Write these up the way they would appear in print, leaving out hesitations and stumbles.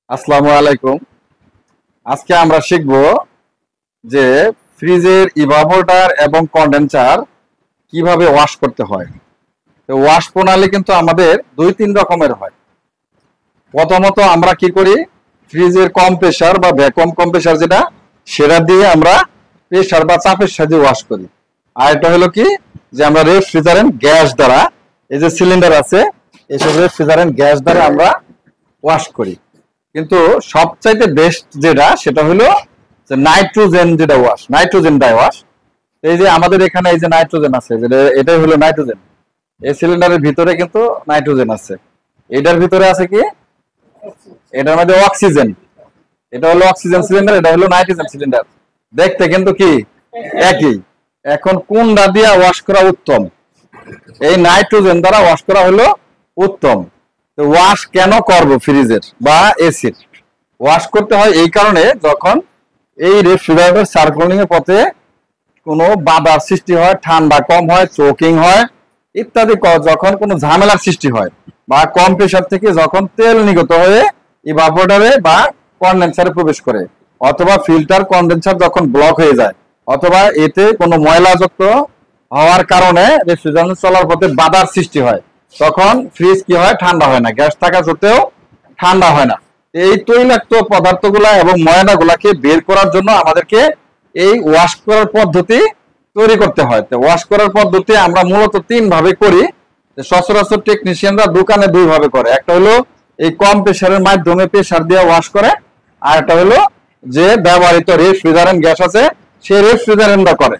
আসসালামু আলাইকুম। আজকে আমরা শিখব যে ফ্রিজের ইভাপোরেটর এবং কন্ডেন্সার কিভাবে ওয়াশ করতে হয়। তো ওয়াশ প্রণালী কিন্তু আমাদের দুই তিন রকমের হয়। প্রথমত আমরা কি করি, ফ্রিজের কম্প্রেসার বা ভ্যাকুয়াম কম্প্রেসার যেটা, সেটা দিয়ে আমরা প্রেসার বা চাপের সাহায্যে ওয়াশ করি। আর এটা হলো কি, যে আমরা রেফ্রিজারেন্ট গ্যাস দ্বারা, এই যে সিলিন্ডার আছে, এইসব রেফ্রিজারেন্ট গ্যাস দ্বারা আমরা ওয়াশ করি। কিন্তু সবচাইতে বেস্ট যেটা, সেটা হলো যে নাইট্রোজেন, যেটা ওয়াশ, নাইট্রোজেন ডাই ওয়াশ। এই যে আমাদের এখানে এই যে নাইট্রোজেন আছে, এটাই হলো নাইট্রোজেন। এই সিলিন্ডারের ভিতরে কিন্তু নাইট্রোজেন আছে। এটার ভিতরে আছে কি, এটার মধ্যে অক্সিজেন। এটা হলো অক্সিজেন সিলিন্ডার, এটা হলো নাইট্রোজেন সিলিন্ডার। দেখতে কিন্তু কি একই। এখন কোনটা দিয়ে ওয়াশ করা উত্তম? এই নাইট্রোজেন দ্বারা ওয়াশ করা হলো উত্তম। ওয়াশ কেন করব ফ্রিজের বা এসির? ওয়াশ করতে হয় এই কারণে, যখন এই রেফ্রিজারেটর সার্কুলিং এর পথে কোনো বাধার সৃষ্টি হয়, ঠান্ডা কম হয়, চোকিং হয় ইত্যাদি, যখন কোনো ঝামেলার সৃষ্টি হয়, বা কম্প্রেসার থেকে যখন তেল নিগত হয়ে ইভাপোরেটরে বা কন্ডেন্সারে প্রবেশ করে, অথবা ফিল্টার কন্ডেন্সার যখন ব্লক হয়ে যায়, অথবা এতে কোনো ময়লাযুক্ত হওয়ার কারণে রেফ্রিজারেটর চলার পথে বাধার সৃষ্টি হয়, তখন ফ্রিজ কি হয়, ঠান্ডা হয় না, গ্যাস থাকা সত্ত্বেও ঠান্ডা হয় না। এই তৈলাক্ত পদার্থগুলা এবং ময়লাগুলাকে বের করার জন্য আমাদেরকে এই ওয়াশ করার পদ্ধতি তৈরি করতে হয়। তো ওয়াশ করার পদ্ধতি আমরা মূলত তিন ভাবে করি। সচরাচর টেকনিশিয়ানরা দোকানে দুই ভাবে করে। একটা হলো এই কম প্রেসারের মাধ্যমে প্রেসার দিয়ে ওয়াশ করে, আর একটা হলো যে ব্যবহৃত রেফ্রিজারেন্ট গ্যাস আছে সেই রেফ্রিজারেন্টটা করে।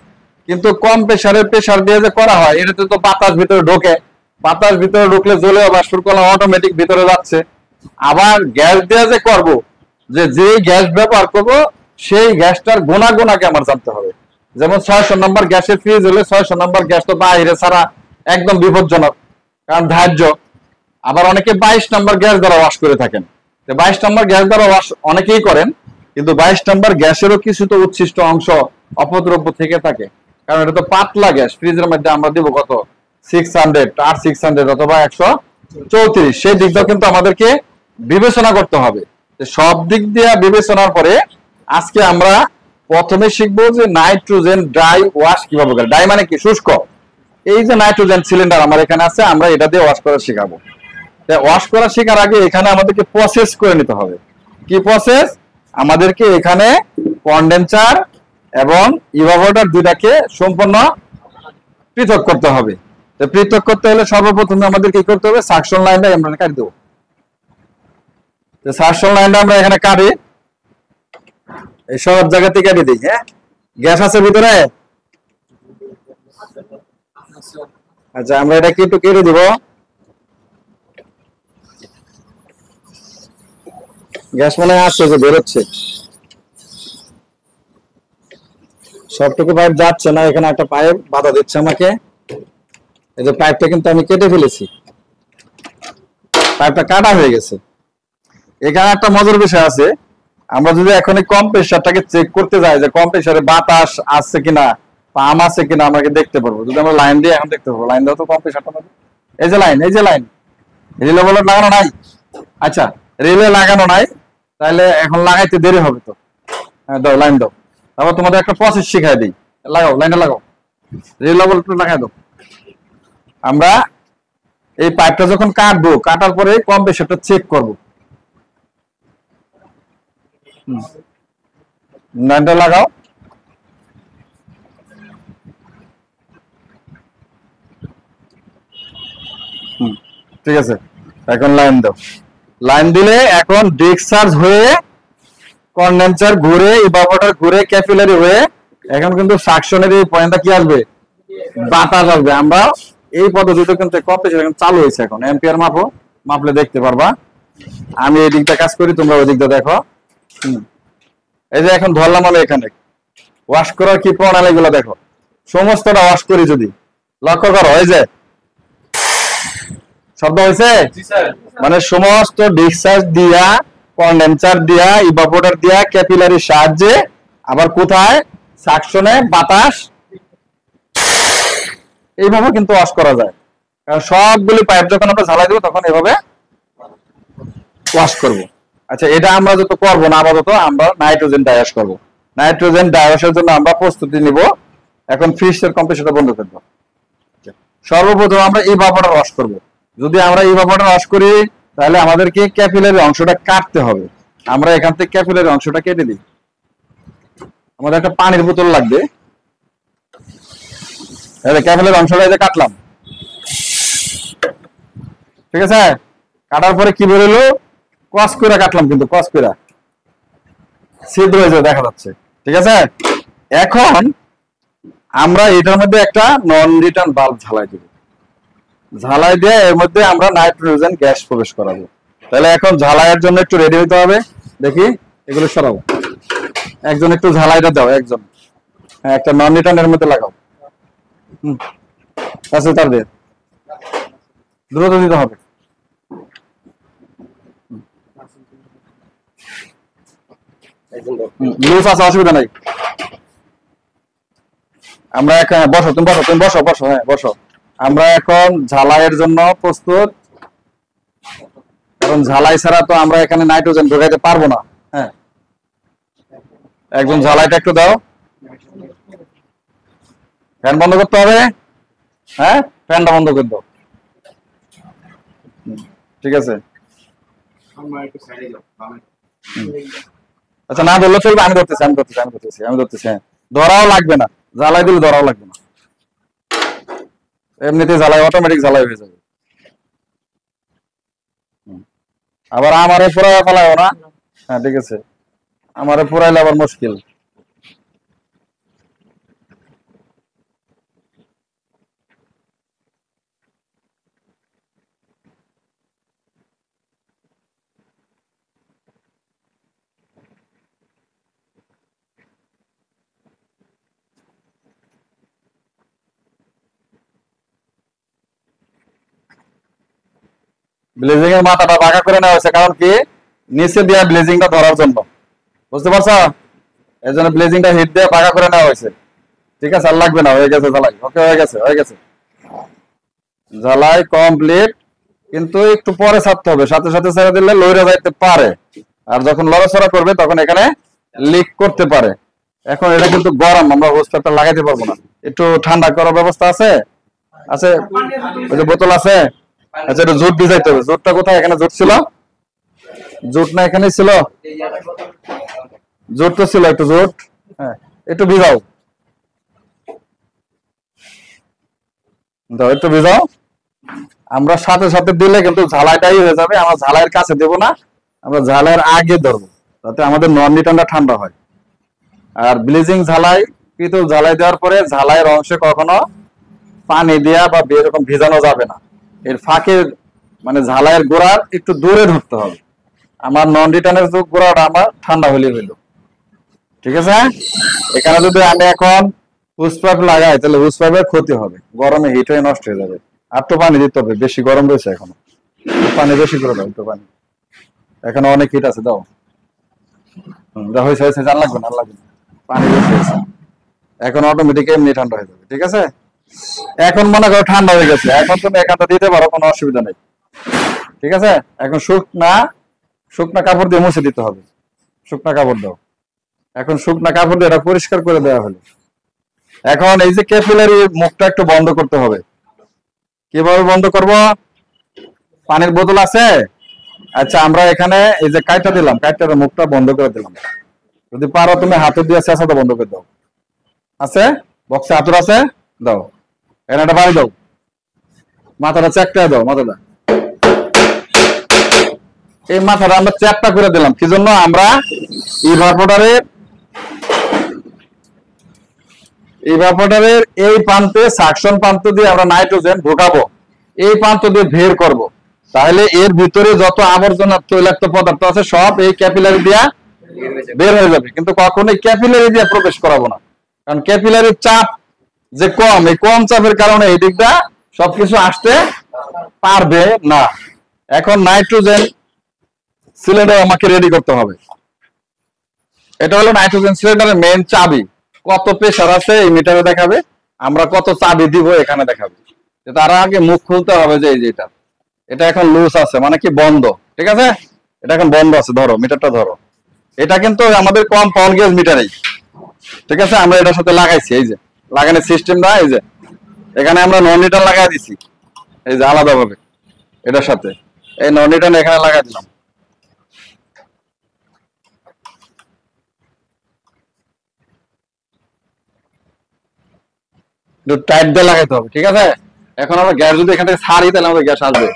কিন্তু কম প্রেসারের প্রেসার দিয়ে যে করা হয়, এটাতে তো বাতাস ভিতরে ঢোকে, বাতাস ভিতরে ঢুকলে জলীয় বাষ্পের কণা অটোমেটিক ভিতরে যাচ্ছে। আবার গ্যাস দিয়ে যে করব, যে গ্যাস ব্যবহার করব সেই গ্যাসটার গুণাগুণাকে আমার জানতে হবে। যেমন 600 নম্বর গ্যাসের ফ্রিজ হলে 600 নম্বর গ্যাস তো বাইরে ছাড়া একদম বিপজ্জনক, কারণ ধার্য। আবার অনেকে 22 নম্বর গ্যাস দ্বারা ওয়াশ করে থাকেন। 22 নম্বর গ্যাস দ্বারা ওয়াশ অনেকেই করেন, কিন্তু 22 নম্বর গ্যাসেরও কিছু তো উচ্ছিষ্ট অংশ অপদ্রব্য থেকে থাকে, কারণ এটা তো পাতলা গ্যাস। ফ্রিজের মধ্যে আমরা দিব কত, 600 600 অথবা 134। সেই দিকটাও কিন্তু আমাদেরকে বিবেচনা করতে হবে। সব দিক দিয়ে বিবেচনার পরে আজকে আমরা প্রথমে শিখবো যে নাইট্রোজেন ড্রাই ওয়াশ কিভাবে করে। ড্রাই মানে কি, শুষ্ক। এই যে নাইট্রোজেন সিলিন্ডার আমার এখানে আছে, আমরা এটা দিয়ে ওয়াশ করা শেখাবো। ওয়াশ করা শেখার আগে এখানে আমাদেরকে প্রসেস করে নিতে হবে। কি প্রসেস? আমাদেরকে এখানে কন্ডেন্সার এবং ইভাপোরেটর দুইটাকে সম্পূর্ণ পৃথক করতে হবে। পৃথক করতে হলে সর্বপ্রথমে আমাদের কি করতে হবে, সাকশন লাইনটা আমরা কাটি দেবো। সাকশন লাইনটা আমরা এখানে কাটি, এই সব জায়গা থেকে কাটি দিই। হ্যাঁ, গ্যাস আছে ভিতরে। আচ্ছা, আমরা এটা কি একটু কেটে দিব। গ্যাস মনে আসছে, যে বেরোচ্ছে, সবটুকু পাইপ যাচ্ছে না, এখানে একটা পাইপ বাধা দিচ্ছে আমাকে। এই যে পাইপটা কিন্তু আমি কেটে ফেলেছি, পাইপটা কাটা হয়ে গেছে। এখানে একটা মজার বিষয় আছে, আমরা যদি এখন এই কম্প্রেসারটাকে চেক করতে যাই যে কম্প্রেসারে বাতাস আছে কিনা, পাম্প আছে কিনা, আমাকে দেখতে পারবো। যদি আমরা লাইন দিয়ে এখন দেখতে পারবো, লাইন দেওয়া তো কম্প্রেসারটা, এই যে লাইন, এই যে লাইন, রিলে বলে লাগানো নাই। আচ্ছা, রিলে লাগানো নাই, তাহলে এখন লাগাইতে দেরি হবে তো। হ্যাঁ, দাও লাইন দাও। তারপর তোমাদের একটা প্রসেস শিখাই দিই। লাগাও, লাইনে লাগাও, রিলে বলতে লাগাই দাও। আমরা এই পাইপটা যখন কাটবো, কাটার পরে কম্প্রেসারটা চেক করবো। লাইনটা লাগাও। ঠিক আছে, এখন লাইন দাও। লাইন দিলে এখন ডিসচার্জ হয়ে কন্ডেন্সার ঘুরে, ইভাপোরেটর ঘুরে, ক্যাপিলারি হয়ে এখন কিন্তু সাকশনের এই পয়েন্টটা কি আসবে, বাতাস আসবে। আমরা এই পদ্ধতিতে কিন্তু কম্প্রেসার এখন চালু হয়েছে। এখন এম্পিয়ার মাপো, মাপলে দেখতে পারবা। আমি এই দিকটা কাজ করি, তোমরা ওই দিকটা দেখো। এই যে এখন ধরলাম হলো এখানে ওয়াশ করার কি প্রণালী গুলো দেখো, সমস্তটা ওয়াশ করি। যদি লক্ষ্য করো, এই যে শব্দ হয়েছে, মানে সমস্ত ডিসচার্জ দিয়া, কন্ডেন্সার দিয়া, ইভাপোরেটর দিয়া, ক্যাপিলারির সাহায্যে, আবার কোথায়, সাকশনে বাতাস, এইভাবে কিন্তু ওয়াশ করা যায়। কারণ সবগুলি পাইপ যখন আমরা ঝালাই দেবো, তখন এভাবে ওয়াশ করব। আচ্ছা, এটা আমরা যত করবো না, আপাতত আমরা নাইট্রোজেন ডাইওয়াশ করব। নাইট্রোজেন ডাইওয়াশের জন্য আমরা প্রস্তুতি নিব। এখন ফ্রিজের কম্প্রেসরটা বন্ধ করব। সর্বপ্রথম আমরা ইভাপোরেটর ওয়াশ করব। যদি আমরা ইভাপোরেটর ওয়াশ করি তাহলে আমাদেরকে ক্যাপিলারি অংশটা কাটতে হবে। আমরা এখান থেকে ক্যাপিলারি অংশটা কেটে দিই। আমাদের একটা পানির বোতল লাগবে। তাহলে ক্যাপিলারি অংশটা এই যে কাটলাম, ঠিক আছে। কাটার পরে কি বেরোলো, কস করে কাটলাম, কিন্তু কস করে ছিদ্র হয়েছে দেখা যাচ্ছে, ঠিক আছে। এখন আমরা এটার মধ্যে একটা নন রিটার্ন বাল্ব ঝালাই দিব। ঝালাই দিয়ে এর মধ্যে আমরা নাইট্রোজেন গ্যাস প্রবেশ করাবো। তাহলে এখন ঝালাইয়ের জন্য একটু রেডি হতে হবে। দেখি এগুলো সরাবো। একজন একটু ঝালাইটা দাও, একজন। হ্যাঁ, একটা নন রিটার্নের মধ্যে লাগাও। আচ্ছা, তার দিয়ে দ্রুত দিতে হবে। লুজ আছে, অসুবিধা নাই। আমরা এখন বসো, তুমি বসো, তুমি বসো, বসো, হ্যাঁ বসো। আমরা এখন ঝালাইয়ের জন্য প্রস্তুত, কারণ ঝালাই ছাড়া তো আমরা এখানে নাইট্রোজেন ঢোকাইতে পারবো না। হ্যাঁ, একজন ঝালাইটা একটু দাও। ফ্যান বন্ধ করতে হবে। হ্যাঁ, ফ্যানটা বন্ধ করে দাও। ঠিক আছে। আচ্ছা, না ধরলে চলবে, আমি ধরতেছি, আমি ধরতেছি, আমি ধরতেছি, আমি ধরতেছি। হ্যাঁ, ধরাও লাগবে না, জ্বালাই দিলে ধরাও লাগবে না, এমনিতে জ্বালাই অটোমেটিক জ্বালাই হয়ে যাবে। আবার আমারে পুরাই ফেলাও না। হ্যাঁ, ঠিক আছে, আমারে পুরাইলে আবার মুশকিল। ব্লেজিং এর মাথাটা বাঁকা করে নেওয়া হয়েছে, কারণ কি নিচে দিয়ে ব্লেজিংটা ধরার জন্য, বুঝতে পারছো? এই জন্য ব্লেজিংটা হিট দিয়ে বাঁকা করে নেওয়া হয়েছে। ঠিক আছে, আর লাগবে না, হয়ে গেছে জ্বালাই। ওকে, হয়ে গেছে, হয়ে গেছে, জ্বালাই কমপ্লিট। কিন্তু একটু পরে ছাড়তে হবে, সাথে সাথে ছেড়ে দিলে লইরা যাইতে পারে, আর যখন লড়াচড়া করবে তখন এখানে লিক করতে পারে। এখন এটা কিন্তু গরম, আমরা হোস পাইপটা লাগাইতে পারবো না। একটু ঠান্ডা করার ব্যবস্থা আছে? আছে, ওই যে বোতল আছে। আচ্ছা, একটু জুট ভিজাইতে হবে। জুটটা কোথায়? এখানে জুট ছিল? জুট না এখানে ছিল? জুট তো ছিল, একটু জুট। হ্যাঁ, একটু ভিজাও, দাও একটু ভিজাও। আমরা সাথে সাথে দিলে কিন্তু ঝালাইটাই হয়ে যাবে। আমরা ঝালাইয়ের কাছে দেবো না, আমরা ঝালাইয়ের আগে ধরবো, যাতে আমাদের নন রিটার্নটা ঠান্ডা হয়। আর ব্লিচিং ঝালাই, পিতল ঝালাই দেওয়ার পরে ঝালাইয়ের অংশে কখনো পানি দেওয়া বা এরকম ভিজানো যাবে না। এর ফাঁকে মানে ঝালাইয়ের গোড়ার একটু দূরে ধরতে হবে। আমার নন রিটার্নের গোড়াটা আমার ঠান্ডা হলে হইলো, ঠিক আছে। এখানে যদি আমি এখন হুস পাইপ লাগাই তাহলে হুস পাইপের ক্ষতি হবে, গরমে হিট হয়ে নষ্ট হয়ে যাবে। আর তো পানি দিতে হবে, বেশি গরম রয়েছে এখনো, পানি বেশি করে দাও। তো পানি এখানে অনেক হিট আছে, দাও। হয়েছে হয়েছে, জান লাগবে না, লাগবে না, পানি বেশি হয়েছে। এখন অটোমেটিক এমনি ঠান্ডা হয়ে যাবে, ঠিক আছে। এখন মনে করো ঠান্ডা হয়ে গেছে, এখন তুমি এখানটা দিতে পারো, কোনো অসুবিধা নেই, ঠিক আছে। এখন শুকনা কাপড় দিয়ে মুছে দিতে হবে। শুকনা কাপড় দাও। এখন শুকনা কাপড় দিয়ে এটা পরিষ্কার করে দেওয়া হলো। এখন এই যে ক্যাপিলারি মুখটা একটু বন্ধ করতে হবে। কিভাবে বন্ধ করব? পানির বোতল আছে? আচ্ছা, আমরা এখানে এই যে কাইটা দিলাম, কাইটার মুখটা বন্ধ করে দিলাম। যদি পারো তুমি হাতে দিয়ে চেঁচাটা বন্ধ করে দাও। আছে বক্সে হাতুর আছে? দাও। এখানে একটা বাড়ি দাও, মাথাটা চ্যাপটা দাও, মাথাটা। এই মাথাটা আমরা চ্যাপটা করে দিলাম, কি জন্য? আমরা ইভাপোরেটরের এই প্রান্তে সাকশন প্রান্ত দিয়ে আমরা নাইট্রোজেন ঢোকাবো, এই প্রান্ত দিয়ে বের করব। তাহলে এর ভিতরে যত আবর্জনা তৈলাক্ত পদার্থ আছে সব এই ক্যাপিলারি দিয়ে বের হয়ে যাবে, কিন্তু কখনোই ক্যাপিলারি দিয়ে প্রবেশ করাবো না। কারণ ক্যাপিলারির চাপ যে কম, এই কম চাপের কারণে এই দিকটা সবকিছু আসতে পারবে না। এখন নাইট্রোজেন সিলিন্ডার আমাকে রেডি করতে হবে। এটা হলো নাইট্রোজেন সিলিন্ডারের মেইন চাবি। কত প্রেসার আছে এই মিটারে দেখাবে, আমরা কত চাবি দিব এখানে দেখাবে। তার আগে মুখ খুলতে হবে যে এই যেটা, এটা এখন লুজ আছে, মানে কি বন্ধ, ঠিক আছে। এটা এখন বন্ধ আছে, ধরো মিটারটা ধরো। এটা কিন্তু আমাদের কম্পাউন্ড গ্যাস মিটারই, ঠিক আছে। আমরা এটার সাথে লাগাইছি, এই যে লাগানোর সিস্টেমটা, এই যে এখানে আমরা নন লিটার লাগাই দিছি, এই যে আলাদাভাবে এটার সাথে এই নন লিটার এখানে লাগাই দিলাম। টাইট দিয়ে লাগাইতে হবে, ঠিক আছে। এখন আমরা গ্যাস যদি এখান থেকে ছাড়ি তাহলে আমাদের গ্যাস আসবে।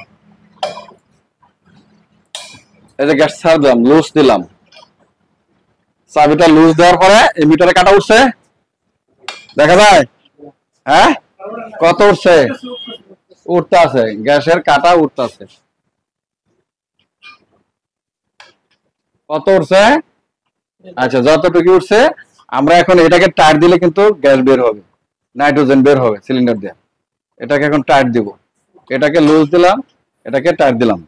এই যে গ্যাস ছাড় দিলাম, লুজ দিলাম, চাবিটা লুজ দেওয়ার পরে এই মিটারে কাটা উঠছে, দেখা যায়? হ্যাঁ, কত উঠছে? উঠতে আছে, গ্যাসের কাটা উঠতে আছে। কত উঠছে? আচ্ছা, যতটুকু উঠছে আমরা এখন এটাকে টাইট দিলে কিন্তু গ্যাস বের হবে, নাইট্রোজেন বের হবে সিলিন্ডার দিয়ে। এটাকে এখন টাইট দিব, এটাকে লুজ দিলাম, এটাকে টাইট দিলাম।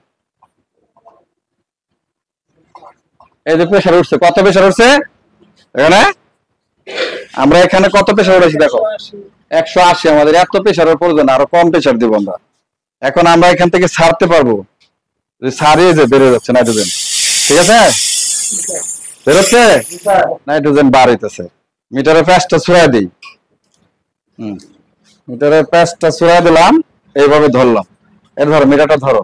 এই যে প্রেসার উঠছে, কত প্রেসার উঠছে এখানে? আমরা এখানে কত প্রেসার উঠেছি দেখো, 180। আমাদের এত প্রেসারের প্রয়োজন, আরো কম প্রেসার দিব আমরা। এখন আমরা এখান থেকে ছাড়তে পারবো, ছাড়িয়ে যে বেড়ে যাচ্ছে নাইট্রোজেন, ঠিক আছে, বেরোচ্ছে নাইট্রোজেন বার হইতেছে। মিটারের প্যাচটা ছুড়াই দিই, মিটারের প্যাচটা ছুড়াই দিলাম, এইভাবে ধরলাম। এর ধরো মিটারটা ধরো,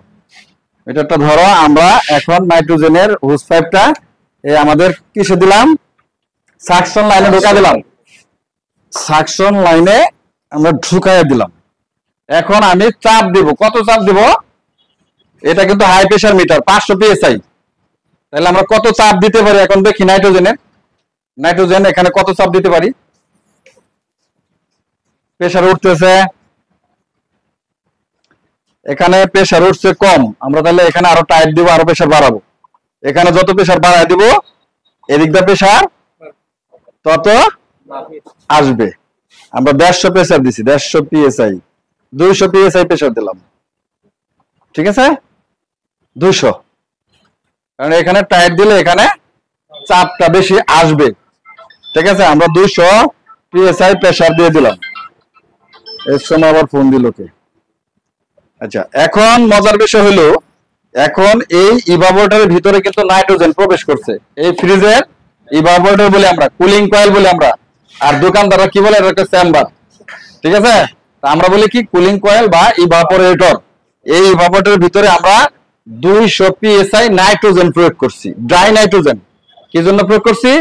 মিটারটা ধরো। আমরা এখন নাইট্রোজেনের হুস পাইপটা এই আমাদের কিসে দিলাম, সাকশন লাইনে ঢুকা দিলাম, সাকশন লাইনে আমরা ঢুকাই দিলাম। এখন আমি চাপ দিব, কত চাপ দিব? এটা কিন্তু হাই প্রেসার মিটার, 500 psi। তাহলে আমরা কত চাপ দিতে পারি এখন দেখি নাইট্রোজেনের। নাইট্রোজেন এখানে কত চাপ দিতে পারি? প্রেসার উঠতেছে, এখানে প্রেসার উঠছে কম, আমরা তাহলে এখানে আরো টাইট দিব, আরো প্রেসার বাড়াবো। এখানে যত প্রেসার বাড়ায় দিব এদিক দিয়ে প্রেসার তত আসবে। আমরা 150 প্রেসার দিছি, 150 psi, 200 psi প্রেসার দিলাম, ঠিক আছে, 200। কারণ এখানে টাইট দিলে এখানে চাপটা বেশি আসবে, ঠিক আছে। আমরা 200 psi প্রেসার দিয়ে দিলাম। এর সময় আবার ফোন দিল কে? আচ্ছা, এখন মজার বিষয় হলো, এখন এই ইভাপোরেটরের ভিতরে কিন্তু নাইট্রোজেন প্রবেশ করছে। এই ফ্রিজের ইভাপোরেটর বলি আমরা, কুলিং কয়েল বলি আমরা, আর দোকানদাররা কি বলে, এটা একটা চেম্বার, ঠিক আছে। আমরা বলি কি, কুলিং কয়েল বা ইভাপোরেটর। এই ইভাপোরেটরের ভিতরে আমরা 200 psi নাইট্রোজেন প্রয়োগ করছি, ড্রাই নাইট্রোজেন। কি জন্য প্রয়োগ করছি?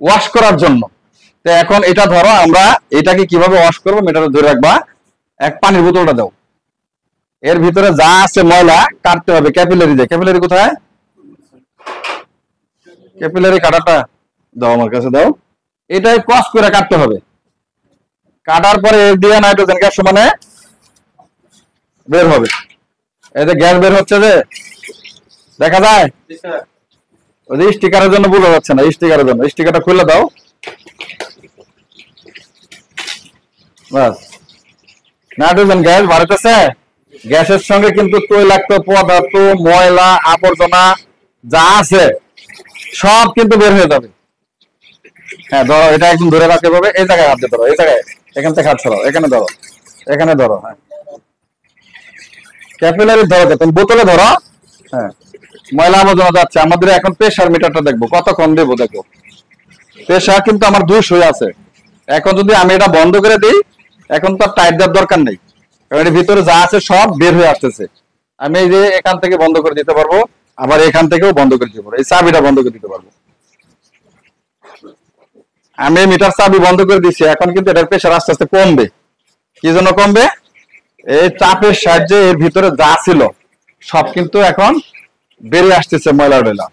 ওয়াশ করার জন্য। তো এখন এটা ধরো, আমরা এটাকে কিভাবে ওয়াশ করবো মিটারে ধরে রাখবা। এক পানির বোতলটা দাও, এর ভিতরে যা আছে ময়লা কাটতে হবে ক্যাপিলারি দিয়ে। ক্যাপিলারি কোথায়? ক্যাপিলারি কাটাটা দাও, আমার কাছে দাও। এটাই ক্রস করে কাটতে হবে। কাটার পরে এর দিয়ে নাইট্রোজেন গ্যাস সমানে বের হবে। এই যে গ্যাস বের হচ্ছে, যে দেখা যায়, ওই যে স্টিকারের জন্য বোঝা যাচ্ছে না, স্টিকারের জন্য স্টিকারটা খুলে দাও, বাস। নাইট্রোজেন গ্যাস বাড়তেছে, গ্যাসের সঙ্গে কিন্তু তৈলাক্ত পদার্থ, ময়লা, আবর্জনা যা আছে সব কিন্তু বের হয়ে যাবে। হ্যাঁ, ধরো এটা একদম ধরে রাখতে হবে, এই জায়গায় হাত দিয়ে ধরো, এই জায়গায়, এখান থেকে হাত ছড়াও, এখানে ধরো, এখানে ধরো। হ্যাঁ, ক্যাপিলারি ধরো, তুমি বোতলে ধরো। হ্যাঁ, ময়লা আবর্জনা যাচ্ছে। আমাদের এখন প্রেসার মিটারটা দেখবো, কতক্ষণ দেবো দেখো। প্রেসার কিন্তু আমার 200 আছে। এখন যদি আমি এটা বন্ধ করে দিই, এখন তো টাইট দেওয়ার দরকার নেই, কারণ এর ভিতরে যা আছে সব বের হয়ে আসতেছে। আমি এই যে এখান থেকে বন্ধ করে দিতে পারবো, আবার এখান থেকেও বন্ধ করে দিতে পারবো, এই চাবিটা বন্ধ করে দিতে পারবো। আমি মিটার চাবি বন্ধ করে দিচ্ছি, এখন কিন্তু এটার প্রেসার আস্তে আস্তে কমবে। কি জন্য কমবে? এই চাপের সাহায্যে এর ভিতরে যা ছিল সব কিন্তু এখন বেরিয়ে আসতেছে, ময়লা টয়লা।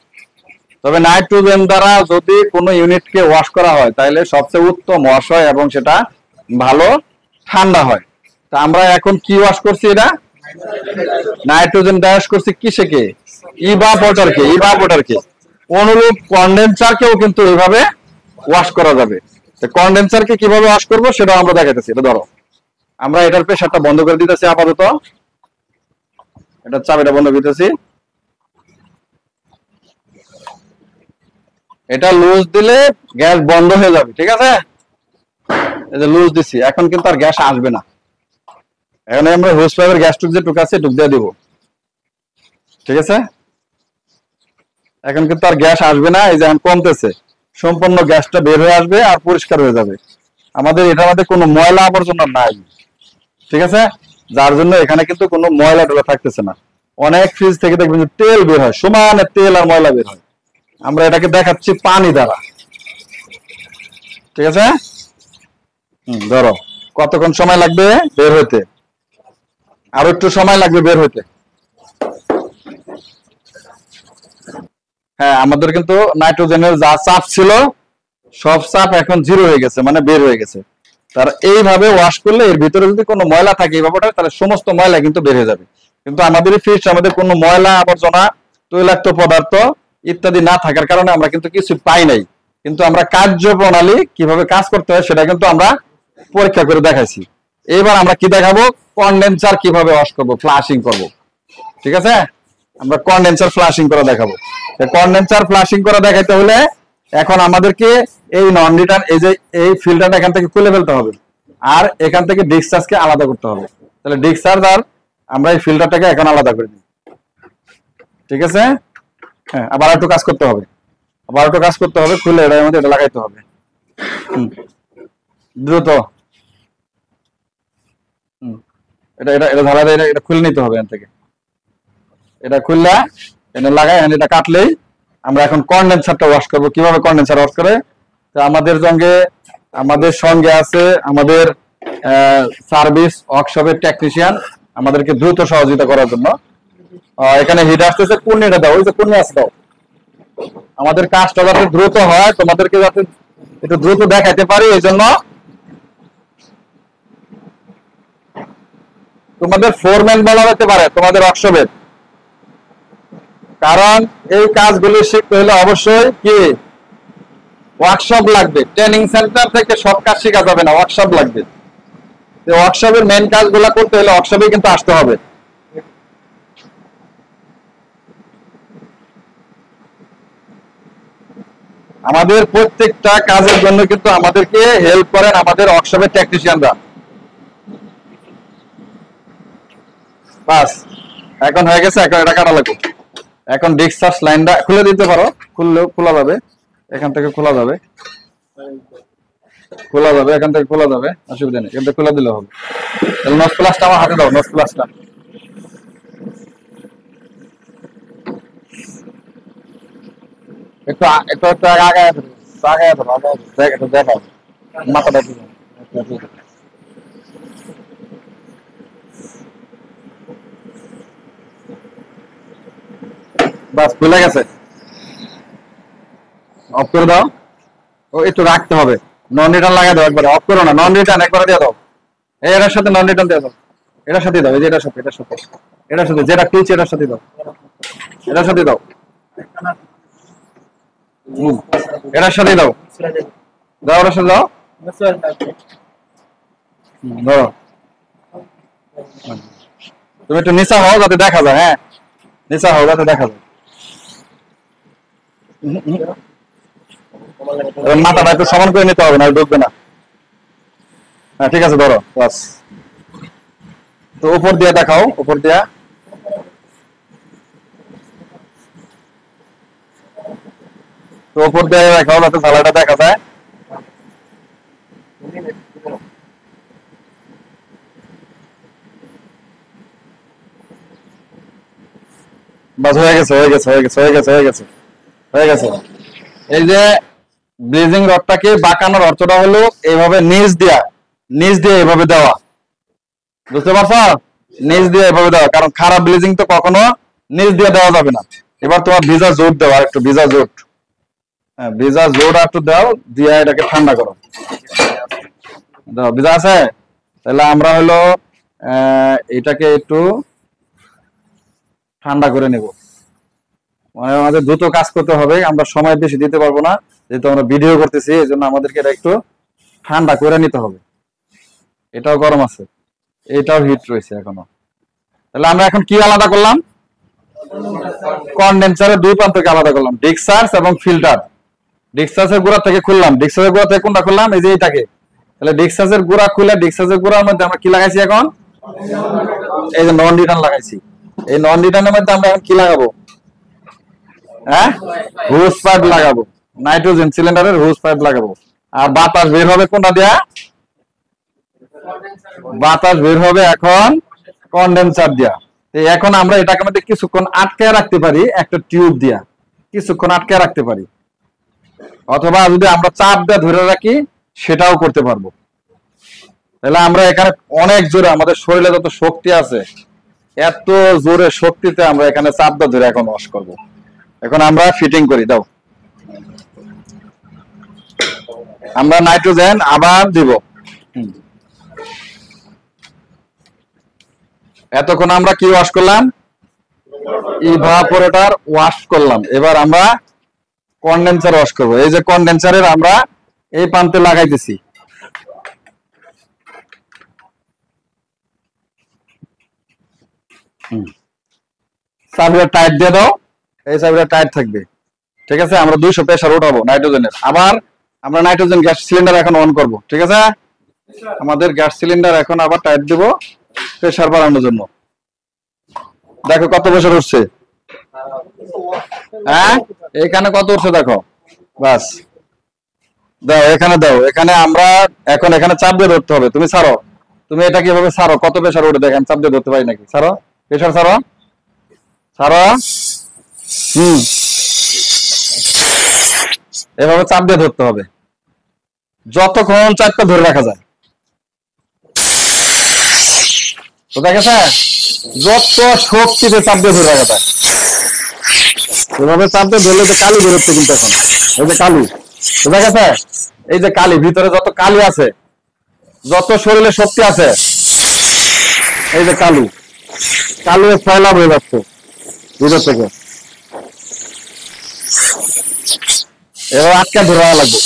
তবে নাইট্রোজেন দ্বারা যদি কোনো ইউনিটকে ওয়াশ করা হয় তাহলে সবচেয়ে উত্তম ওয়াশ হয় এবং সেটা ভালো ঠান্ডা হয়। তা আমরা এখন কি ওয়াশ করছি? এটা নাইট্রোজেন ওয়াশ করছি কিসেকে? ইভাপোরেটরকে। ইভাপোরেটরকে অনুরূপ কন্ডেন্সারকেও কিন্তু এইভাবে ওয়াশ করা যাবে। কন্ডেন্সারকে কিভাবে ওয়াশ করবো সেটা আমরা দেখাতেছি। এটা ধরো, আমরা এটার প্রেসারটা বন্ধ করে দিতেছি আপাতত, এটার চাবিটা বন্ধ করতেছি। এটা লুজ দিলে গ্যাস বন্ধ হয়ে যাবে, ঠিক আছে। এই যে লুজ দিছি, এখন কিন্তু আর গ্যাস আসবে না। এখন আমরা হোস পাইপের গ্যাস টুক যে টুক আছে টুক দিয়ে দিব, ঠিক আছে। এখন কিন্তু আর গ্যাস আসবে না, এই যে এখন কমতেছে, সম্পূর্ণ গ্যাসটা বের হয়ে আসবে আর পরিষ্কার হয়ে যাবে। আমাদের এটার মধ্যে কোনো ময়লা আবর্জনা নাই, ঠিক আছে, যার জন্য এখানে কিন্তু কোনো ময়লা টলা থাকতেছে না। অনেক ফ্রিজ থেকে দেখবেন যে তেল বের হয়, সমানে তেল আর ময়লা বের হয়। আমরা এটাকে দেখাচ্ছি পানি দ্বারা, ঠিক আছে। ধরো কতক্ষণ সময় লাগবে বের হইতে? আরো একটু সময় লাগবে বের হইতে। হ্যাঁ, আমাদের কিন্তু নাইট্রোজেনের যা চাপ ছিল সব চাপ এখন জিরো হয়ে গেছে, মানে বের হয়ে গেছে। তার এইভাবে ওয়াশ করলে এর ভিতরে যদি কোনো ময়লা থাকে এই ব্যাপারটা, তাহলে সমস্ত ময়লা কিন্তু বের হয়ে যাবে। কিন্তু আমাদের এই ফ্রিজ আমাদের কোনো ময়লা আবর্জনা, তৈলাক্ত পদার্থ ইত্যাদি না থাকার কারণে আমরা কিন্তু কিছু পাই নাই। কিন্তু আমরা কার্যপ্রণালী কিভাবে কাজ করতে হয় সেটা কিন্তু আমরা পরীক্ষা করে দেখাইছি। এবার আমরা কি দেখাবো, কন্ডেন্সার কিভাবে ওয়াশ করব, ফ্লাশিং করব, ঠিক আছে। আমরা কন্ডেন্সার ফ্লাশিং করে দেখাবো। কন্ডেন্সার ফ্লাশিং করে দেখাইতে হলে এখন আমাদেরকে এই নন রিটার্ন, এই যে এই ফিল্টারটা এখান থেকে খুলে ফেলতে হবে, আর এখান থেকে ডিসচার্জকে আলাদা করতে হবে। তাহলে ডিসচার্জ আর আমরা এই ফিল্টারটাকে এখন আলাদা করে দিই, ঠিক আছে। হ্যাঁ, আবার একটু কাজ করতে হবে, আবার একটু কাজ করতে হবে, খুলে এটার মধ্যে এটা লাগাইতে হবে দ্রুত। এটা এটা এটা ধরা দেয়, এটা খুলে নিতে হবে এখান থেকে। এটা খুললা এটা লাগাই, এটা কাটলেই আমরা এখন কন্ডেন্সারটা ওয়াশ করব। কিভাবে কন্ডেন্সার ওয়াশ করে? তো আমাদের সঙ্গে আছে আমাদের সার্ভিস ওয়ার্কশপের টেকনিশিয়ান, আমাদেরকে দ্রুত সহযোগিতা করার জন্য। এখানে হিট আসতেছে, কুর্নিটা দাও, ওই যে কুর্নি আছে দাও। আমাদের কাজটা যাতে দ্রুত হয়, তোমাদেরকে যাতে একটু দ্রুত দেখাইতে পারি, এই জন্য তোমাদের ফোরম্যান বলা হতে পারে তোমাদের ওয়ার্কশপের। কারণ এই কাজগুলি শিখতে হলে অবশ্যই কি ওয়ার্কশপ লাগবে। ট্রেনিং সেন্টার থেকে সব কাজ শেখা যাবে না, ওয়ার্কশপ লাগবে। ওয়ার্কশপের মেইন কাজগুলো করতে হলে ওয়ার্কশপে কিন্তু আসতে হবে। আমাদের প্রত্যেকটা কাজের জন্য কিন্তু আমাদেরকে হেল্প করেন আমাদের ওয়ার্কশপের টেকনিশিয়ানরা। বাস, এখন হয়ে গেছে, এখন এটা কাটা লাগবে। এখন ডিসচার্জ লাইনটা খুলে দিতে পারো, খুললেও খোলা যাবে, এখান থেকে খোলা যাবে, এখান থেকে খোলা যাবে, অসুবিধা নেই, এখান থেকে খুলে দিলে হবে। তাহলে নস প্লাসটা আমার হাতে দাও, নস প্লাসটা। একটু একটু একটু আগে দেখো মাথাটা বাস খুলে গেছে, অফ করে দাও। ও একটু রাখতে হবে, নন রিটার্ন লাগাই দাও একবারে, অফ করো না, নন রিটার্ন একবারে দিয়ে দাও। এটার সাথে নন রিটার্ন দিয়ে দাও, এটার সাথে দাও, এই যে এটার সাথে যেটা খুলছে এটার সাথে দাও, এটার সাথে দাও, এটার সাথে দাও, দাও ওটার সাথে দাও, ধরো। তুমি একটু নিচা হও যাতে দেখা যায়, হ্যাঁ নিচা হও যাতে দেখা যায়। মাথাটা একটু সমান করে নিতে হবে, না ঢুকবে না। হ্যাঁ ঠিক আছে, ধরো বাস। তো উপর দিয়ে দেখাও, উপর দিয়া তো উপর দিয়ে দেখাও যাতে ঝালাটা দেখা যায়। বাস হয়ে গেছে, এই যে ব্লেজিং রডটাকে বাঁকানোর অর্থটা হলো এইভাবে নিচ দিয়ে এইভাবে দেওয়া, বুঝতে পারছো? নিচ দিয়ে এইভাবে দেওয়া, কারণ খারাপ ব্লেজিং তো কখনো নিচ দিয়ে দেওয়া যাবে না। এবার তোমার ভিজা জোট দেওয়া, একটু ভিজা জোট, হ্যাঁ ভিজা জোট একটু দাও, দিয়ে এটাকে ঠান্ডা করো। দাও, ভিজা আছে? তাহলে আমরা হলো এটাকে একটু ঠান্ডা করে নেব। মানে আমাদের দ্রুত কাজ করতে হবে, আমরা সময় বেশি দিতে পারবো না, যেহেতু আমরা ভিডিও করতেছি, এই জন্য আমাদেরকে এটা একটু ঠান্ডা করে নিতে হবে। এটাও গরম আছে, এটাও হিট রয়েছে এখনো। তাহলে আমরা এখন কি আলাদা করলাম? কন্ডেন্সারের দুই প্রান্তকে আলাদা করলাম, ডিসচার্জ এবং ফিল্টার। ডিসচার্জের গোড়া থেকে খুললাম, ডিসচার্জের গোড়া থেকে কোনটা খুললাম? এই যে এটাকে। তাহলে ডিসচার্জের গোড়া খুলে ডিসচার্জের গোড়ার মধ্যে আমরা কি লাগাইছি এখন? এই যে নন রিটার্ন লাগাইছি। এই নন রিটার্নের মধ্যে আমরা এখন কি লাগাবো? হ্যাঁ, হুজ পাইপ লাগাবো, নাইট্রোজেন সিলিন্ডারের হুজ পাইপ লাগাবো। আর বাতাস বের হবে কোনটা দিয়া? বাতাস বের হবে এখন কন্ডেন্সার দিয়া। এখন আমরা এটাকে মধ্যে কিছুক্ষণ আটকায় রাখতে পারি একটা টিউব দিয়া, কিছুক্ষণ আটকায় রাখতে পারি, অথবা যদি আমরা চাপ দিয়ে ধরে রাখি সেটাও করতে পারবো। তাহলে আমরা এখানে অনেক জোরে, আমাদের শরীরে যত শক্তি আছে এত জোরে শক্তিতে আমরা এখানে চাপ দিয়ে ধরে এখন ওয়াশ করবো। এখন আমরা ফিটিং করি, দাও। আমরা নাইট্রোজেন আবার দিব। এতক্ষণ আমরা কি ওয়াশ করলাম? ইভাপোরেটর ওয়াশ করলাম। এবার আমরা কন্ডেন্সার ওয়াশ করব। এই যে কন্ডেন্সারের আমরা এই প্রান্তে লাগাইতেছি। চাবিটা টাইট দিয়ে দাও, এই চাবিটা টাইট থাকবে। ঠিক আছে, আমরা 200 প্রেসার উঠাবো নাইট্রোজেনের। আবার আমরা নাইট্রোজেন গ্যাস সিলিন্ডার এখন অন করব। ঠিক আছে, আমাদের গ্যাস সিলিন্ডার এখন আবার টাইট দিব প্রেসার বাড়ানোর জন্য। দেখো কত প্রেসার উঠছে। হ্যাঁ, এখানে কত উঠছে দেখো। বাস, দাও এখানে, দাও এখানে। আমরা এখন এখানে চাপ দিয়ে ধরতে হবে। তুমি ছাড়ো, তুমি এটা কিভাবে ছাড়ো, কত প্রেসার উঠে দেখেন, চাপ দিয়ে ধরতে পারি নাকি? ছাড়ো প্রেসার, ছাড়ো ছাড়ো। এভাবে চাপ দিয়ে ধরতে হবে যতক্ষণ চাপটা ধরে রাখা যায়। তো দেখেছে, যত শক্তিতে চাপ দিয়ে ধরে রাখা যায়। এভাবে চাপ দিয়ে ধরলে যে কালি বেরোচ্ছে কিন্তু এখন, এই যে কালি, তো দেখেছে, এই যে কালি, ভিতরে যত কালি আছে, যত শরীরে শক্তি আছে, এই যে কালি, কালি ফয়লাভ হয়ে যাচ্ছে ভিতর থেকে। এবার আটকে ধরে লাগবে।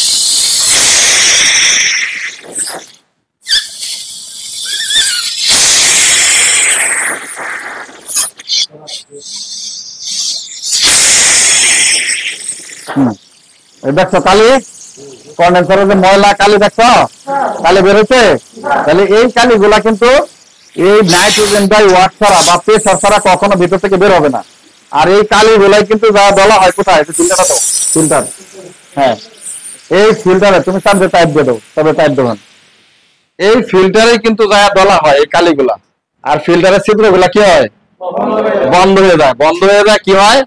দেখছো কালি, কন্ডেন্সারের যে ময়লা কালি দেখছো, কালি বেরোচ্ছে। তাহলে এই কালিগুলা কিন্তু এই নাইট্রোজেন ডাই ওয়াশ ছাড়া বা প্রেসার ছাড়া কখনো ভিতর থেকে বের হবে না। আর এই কালিগুলাই কিন্তু যা বলা হয় কোথায়, ফিল্টারটা দাও, ফিল্টার। হ্যাঁ, এই ফিল্টারে তুমি চাপে টাইপ দিয়ে দাও, তবে টাইপ দেবেন। এই ফিল্টারে কিন্তু যা বলা হয় এই কালিগুলা, আর ফিল্টারের ছিদ্রগুলা কি হয়? বন্ধ হয়ে যায়। বন্ধ হয়ে যায় কি হয়?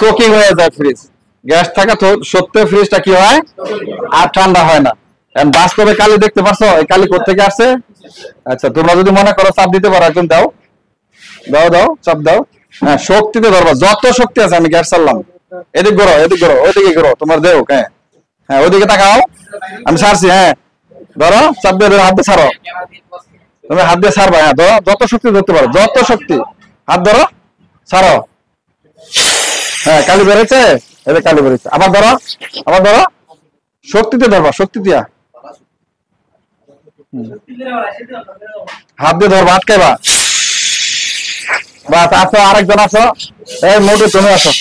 চোকিং হয়ে যায় ফ্রিজ। গ্যাস থাকা সত্ত্বেও ফ্রিজটা কি হয়? আর ঠান্ডা হয় না। বাস্তবে কালি দেখতে পারছো, এই কালি কোথেকে আসছে? আচ্ছা, তোমরা যদি মনে করো চাপ দিতে পারো, একদম দাও, দাও দাও, চাপ দাও। হ্যাঁ, শক্তিতে ধরবা, যত শক্তি আছে। আমি গ্যাস চাললাম, এদিক ঘোরো, এদিক ঘোরো, ওইদিকে ঘোরো, তোমার দেও। হ্যাঁ হ্যাঁ, ওইদিকে তাকাও, আমি ছাড়ছি। হ্যাঁ, ধরো, চাপ দিয়ে হাত দিয়ে ছাড়ো, তুমি হাত দিয়ে ছাড়বা। হ্যাঁ, ধরো, যত শক্তি ধরতে পারো, যত শক্তি, হাত ধরো, ছাড়ো। হ্যাঁ, কালি বেরোচ্ছে, এবার কালি বেরোচ্ছে। আবার ধরো, আবার ধরো, শক্তিতে ধরবা, শক্তি দিয়া হাত দিয়ে ধরবা, আটকাইবা। বাস, আসো, আরেকজন আসো। এই মোটে তুমি আসো,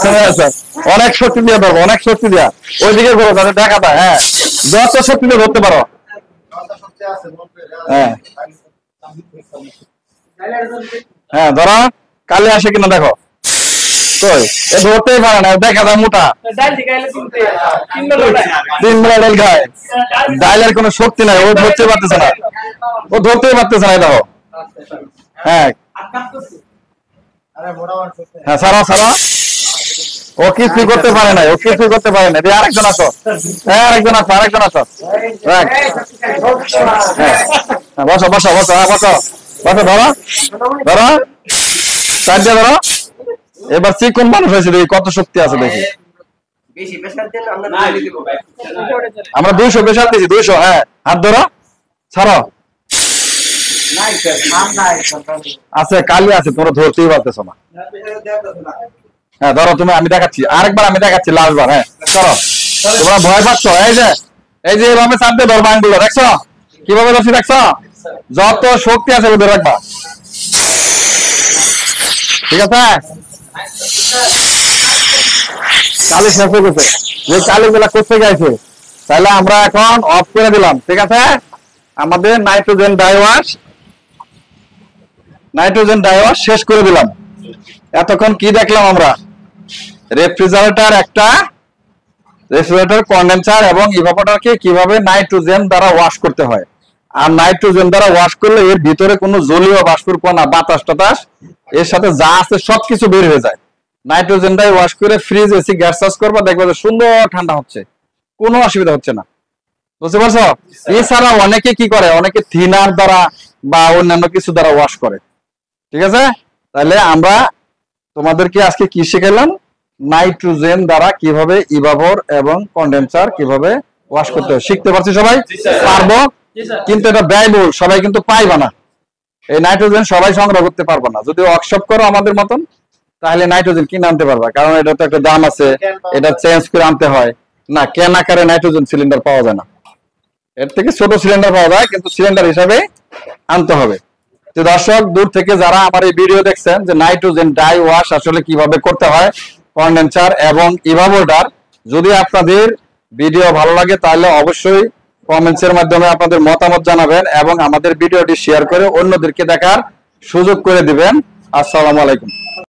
তুমি আসো। অনেক শক্তি দিয়ে ধরবো, অনেক শক্তি দিয়া ওইদিকে ঘুরো, যাতে দেখা যায়। হ্যাঁ, যত শক্তি দিয়ে ধরতে পারো। হ্যাঁ হ্যাঁ, ধরো, কালি আসে কিনা দেখো। কই, এ ধরতেই পারে না, দেখা যায় মোটা। 3 বেলা ডাল খায়, ডাইলের কোনো শক্তি নাই, ও ধরতে পারতেছে না, ও ধরতেই পারতেছে না। দেখো, হ্যাঁ হ্যাঁ, সারা সারা, ও কিছুই করতে পারে না, ও কিছুই করতে পারে না। আরেকজন আসো, হ্যাঁ আরেকজন আসো, আরেকজন আসো। বসো বসো বসো, হ্যাঁ বসো বসো, ধরো ধরো, চারটে ধরো। এবার চিকন মানুষ হয়েছে, দেখি কত শক্তি আছে দেখি। আমরা 200 প্রেসার দিয়েছি, 200। হ্যাঁ, হাত ধরো, ছাড়ো। আছে, কালি আছে, তোমরা ধরতেই পারতেছো না। হ্যাঁ, ধরো তুমি, আমি দেখাচ্ছি আরেকবার, আমি দেখাচ্ছি লাস্টবার। হ্যাঁ, চলো, তোমরা ভয় পাচ্ছ। এই যে, এই যে এভাবে চাপ দিয়ে ধরবা আঙ্গুলো, দেখছো কিভাবে ধরছি, দেখছো? যত শক্তি আছে ধরে রাখবা। ঠিক আছে, কালি শেষ হয়ে গেছে। যে কালিগুলা করতে গেছে, তাহলে আমরা এখন অফ করে দিলাম। ঠিক আছে, আমাদের নাইট্রোজেন ডাইওয়াশ শেষ করে দিলাম। এতক্ষণ কি দেখলাম আমরা? রেফ্রিজারেটর, কন্ডেন্সার এবং ইভাপোরেটরকে কিভাবে নাইট্রোজেন দ্বারা ওয়াশ করতে হয়। আর নাইট্রোজেন দ্বারা ওয়াশ করলে এর ভিতরে কোনো জলীয় বাষ্পের কণা, বাতাস টাতাস এর সাথে যা আছে সবকিছু বের হয়ে যায়। নাইট্রোজেনটাই ওয়াশ করে ফ্রিজ এসি গ্যাস চার্জ করবা, দেখবে যে সুন্দর ঠান্ডা হচ্ছে, কোনো অসুবিধা হচ্ছে না। বুঝতে পারছো? এছাড়া অনেকে কি করে, অনেকে থিনার দ্বারা বা অন্যান্য কিছু দ্বারা ওয়াশ করে। ঠিক আছে, তাহলে আমরা তোমাদেরকে আজকে কি শিখালাম? নাইট্রোজেন দ্বারা কিভাবে ইভাপোর এবং কন্ডেন্সার কিভাবে ওয়াশ করতে হয় শিখতে পারছি সবাই? পারবো, কিন্তু এটা ব্যয়বহুল, সবাই কিন্তু পাইবা না। এই নাইট্রোজেন সবাই সংগ্রহ করতে পারবো না। যদি ওয়ার্কশপ করো আমাদের মতন, তাহলে নাইট্রোজেন কিনে আনতে পারবা, কারণ এটা তো একটা দাম আছে, এটা চেঞ্জ করে আনতে হয় না। ক্যান আকারে নাইট্রোজেন সিলিন্ডার পাওয়া যায় না, এর থেকে ছোট সিলিন্ডার পাওয়া যায়, কিন্তু সিলিন্ডার হিসাবে আনতে হবে। তো দর্শক, দূর থেকে যারা আমার এই ভিডিও দেখছেন যে নাইট্রোজেন ডাই ওয়াশ আসলে কিভাবে করতে হয়, কন্ডেন্সার এবং ইভাপোরেটর, যদি আপনাদের ভিডিও ভালো লাগে তাহলে অবশ্যই কমেন্টস এর মাধ্যমে আপনাদের মতামত জানাবেন এবং আমাদের ভিডিওটি শেয়ার করে অন্যদেরকে দেখার সুযোগ করে দিবেন। আসসালামু আলাইকুম।